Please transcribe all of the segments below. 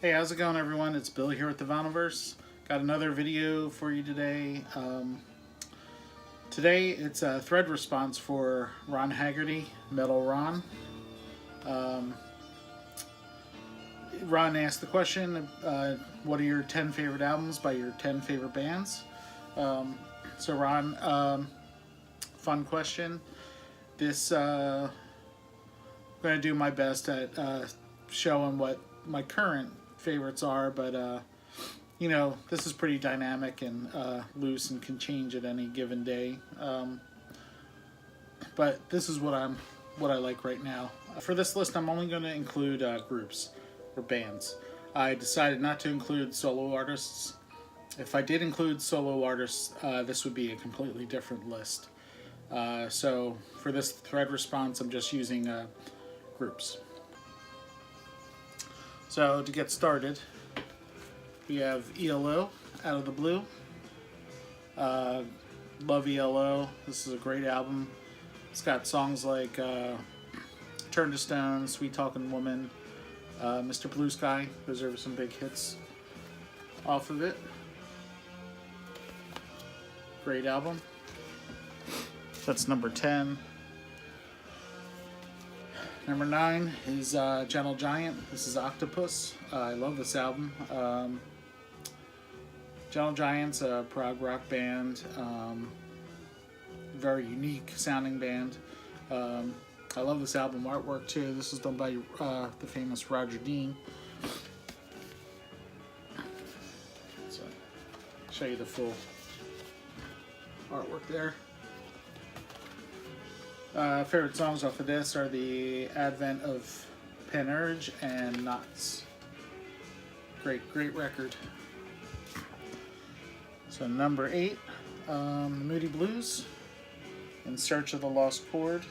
Hey, how's it going, everyone? It's Bill here with the Viniverse. Got another video for you today. Today it's a thread response for Ron Haggerty, Metal Ron. Ron asked the question, what are your 10 favorite albums by your 10 favorite bands? So Ron, fun question. I'm going to do my best at showing what my current favorites are, but you know, this is pretty dynamic and loose and can change at any given day. But this is what I like right now. For this list, I'm only going to include groups or bands. I decided not to include solo artists. If I did include solo artists, this would be a completely different list. So for this thread response, I'm just using groups. So to get started, we have ELO, Out of the Blue. Love ELO. This is a great album. It's got songs like Turn to Stone, Sweet Talking Woman, Mr. Blue Sky. Those are some big hits off of it. Great album. That's number 10. Number 9 is Gentle Giant. This is Octopus. I love this album. Gentle Giant's a prog rock band. Very unique sounding band. I love this album artwork too. This is done by the famous Roger Dean. So, show you the full artwork there. Favorite songs off of this are the Advent of Panurge and Knots. Great record. So number 8, Moody Blues, In Search of the Lost Chord.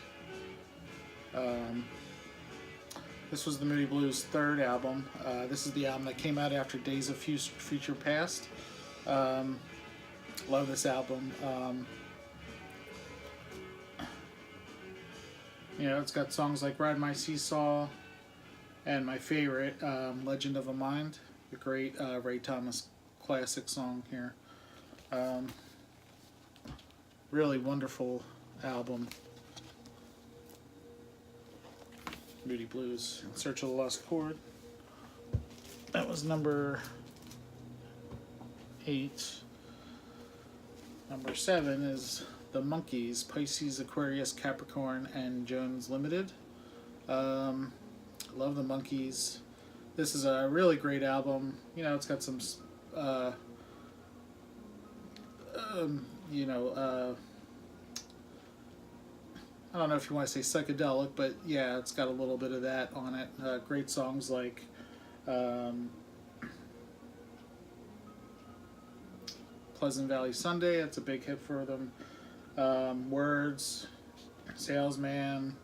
This was the Moody Blues' third album. This is the album that came out after Days of Future Past. Love this album. You know, it's got songs like Ride My Seesaw and my favorite, Legend of a Mind, the great Ray Thomas classic song here. Really wonderful album. Moody Blues, In Search of the Lost Chord. That was number 8. Number 7 is the Monkees, Pisces, Aquarius, Capricorn, and Jones Limited. Love the Monkees. This is a really great album. You know, it's got some, I don't know if you want to say psychedelic, but yeah, it's got a little bit of that on it. Great songs like Pleasant Valley Sunday, that's a big hit for them. Words, Salesman,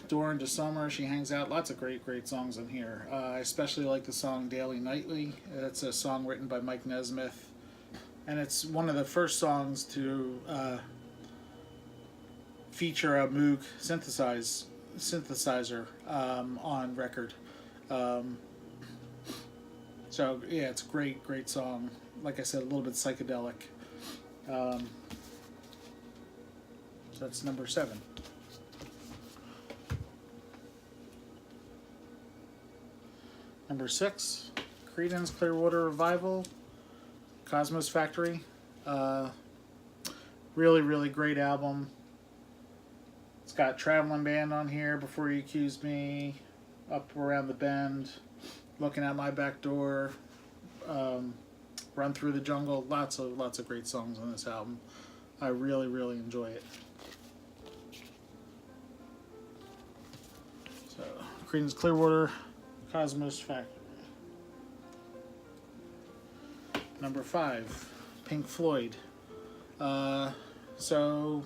Door into Summer, She Hangs Out. Lots of great songs in here. I especially like the song Daily Nightly. It's a song written by Mike Nesmith, and it's one of the first songs to feature a Moog synthesizer on record. So yeah, it's a great song. Like I said, a little bit psychedelic. So that's number 7. Number 6, Creedence Clearwater Revival, Cosmos Factory. Really great album. It's got Traveling Band on here, Before You Accuse Me, Up Around the Bend, Looking Out My Back Door, Run Through the Jungle. Lots of great songs on this album. I really enjoy it. So, Creedence Clearwater, Cosmos Factory. Number 5, Pink Floyd. So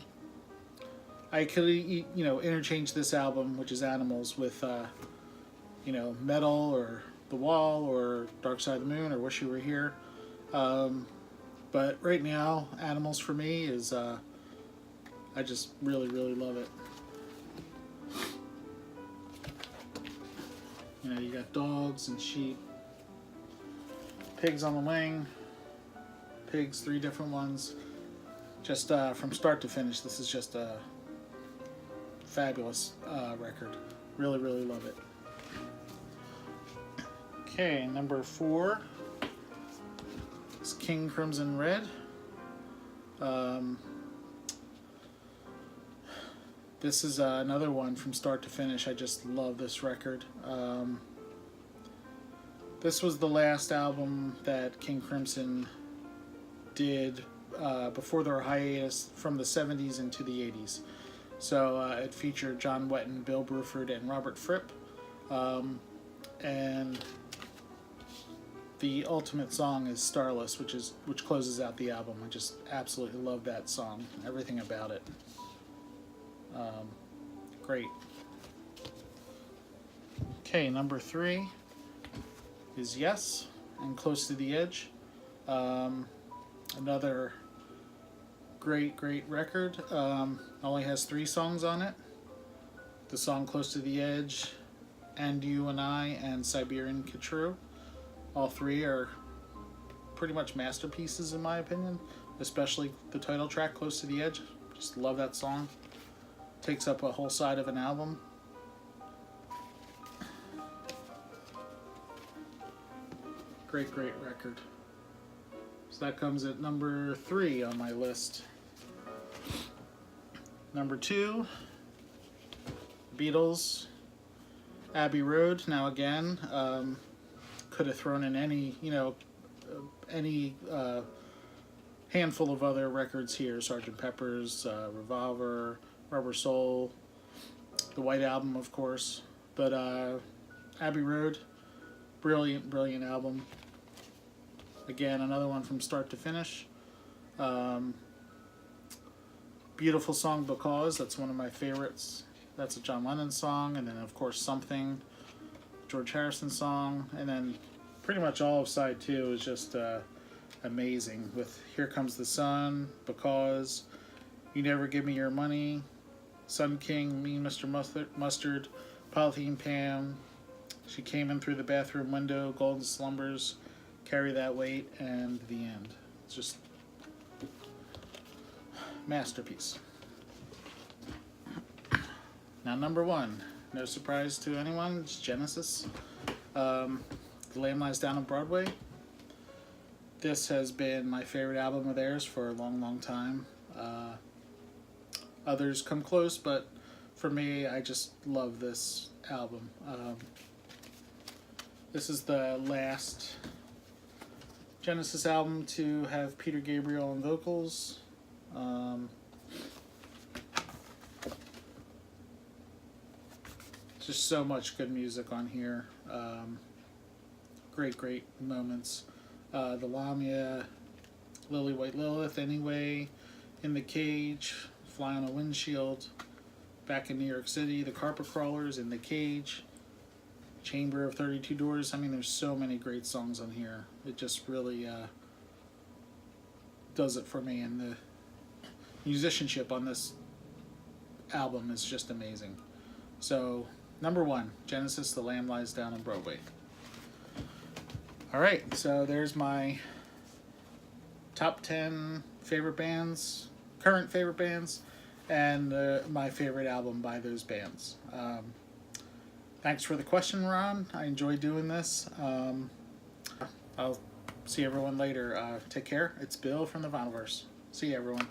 I could, interchange this album, which is Animals, with, Metal or The Wall or Dark Side of the Moon or Wish You Were Here. But right now, Animals for me is, I just really love it. You know, you got dogs and sheep, pigs on the wing, pigs, 3 different ones. Just from start to finish, this is just a fabulous record. Really, really love it. Okay, number 4 is King Crimson Red. This is another one from start to finish. I just love this record. This was the last album that King Crimson did before their hiatus from the 70s into the 80s. So it featured John Wetton, Bill Bruford, and Robert Fripp. And the ultimate song is Starless, which closes out the album. I just absolutely love that song, everything about it. Great. Okay, number 3 is Yes and Close to the Edge. Another great record. Only has 3 songs on it. The song Close to the Edge, And You and I, and Siberian Khatru. All 3 are pretty much masterpieces in my opinion, especially the title track, Close to the Edge. Just love that song. Takes up a whole side of an album. Great record. So that comes at number 3 on my list. Number 2, Beatles, Abbey Road. Now again, could have thrown in any, any handful of other records here. Sgt. Pepper's, Revolver, Rubber Soul, the White Album, of course. But Abbey Road, brilliant album. Again, another one from start to finish. Beautiful song, Because. That's one of my favorites. That's a John Lennon song. And then, of course, Something, George Harrison song. And then pretty much all of side 2 is just amazing. With Here Comes the Sun, Because, You Never Give Me Your Money, Sun King, Me, Mr. Mustard, Polythene Pam, She Came In Through the Bathroom Window, Golden Slumbers, Carry That Weight, and The End. It's just masterpiece. Now number 1, no surprise to anyone, it's Genesis. The Lamb Lies Down on Broadway. This has been my favorite album of theirs for a long time. Others come close, but for me, I just love this album. This is the last Genesis album to have Peter Gabriel on vocals. Just so much good music on here. Great moments. The Lamia, Lily White Lilith, Anyway, In the Cage, Fly on a Windshield, Back in New York City, The Carpet Crawlers, In the Cage, Chamber of 32 Doors. I mean, there's so many great songs on here. It just really does it for me, and the musicianship on this album is just amazing. So, number 1, Genesis, The Lamb Lies Down on Broadway. Alright, so there's my top 10 favorite bands, current favorite bands, and my favorite album by those bands. Thanks for the question, Ron. I enjoyed doing this. I'll see everyone later. Take care. It's Bill from the Vinylverse. See you, everyone.